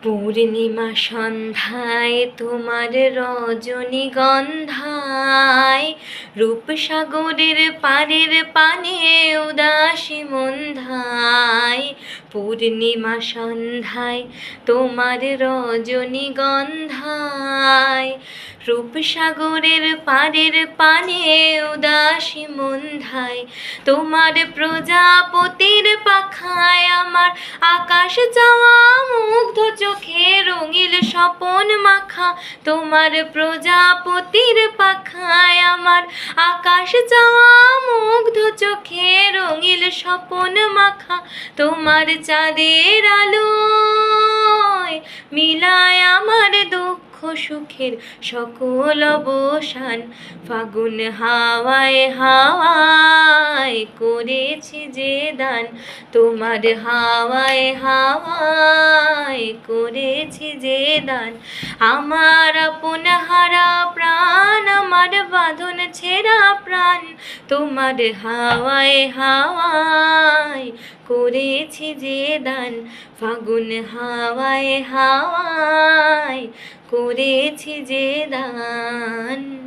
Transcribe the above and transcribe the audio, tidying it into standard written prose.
পূর্ণিমা সন্ধ্যায় তোমার রজনীগন্ধায় রূপসাগরের পাড়ের পানে উদাসী মন্ধায়। পূর্ণিমা সন্ধ্যায় তোমার রজনীগন্ধায় রূপসাগরের পাড়ের পানে উদাসী মন্ধায়। তোমার প্রজাপতির পাখায় আমার আকাশ চাওয়া মুগ্ধ চোখে রঙিল স্বপন মাখা। তোমার প্রজাপতির পাখায় আমার আকাশ চাওয়া মুগ্ধ চোখে রঙিল স্বপন মাখা। তোমার চাঁদের আলোয় মিলায় আমার দুঃখ সুখের সকল অবসান। ফাগুন হাওয়ায় হাওয়ায় করেছি যে দান, তোমার হাওয়ায় হাওয়ায় করেছি যে দান। আমার আপন হারা প্রাণ, আমার বাঁধন ছেঁড়া প্রাণ, তোমার হাওয়ায় হাওয়ায় করেছি যে দান। ফাগুন হাওয়ায় হাওয়ায় করেছি যে দান।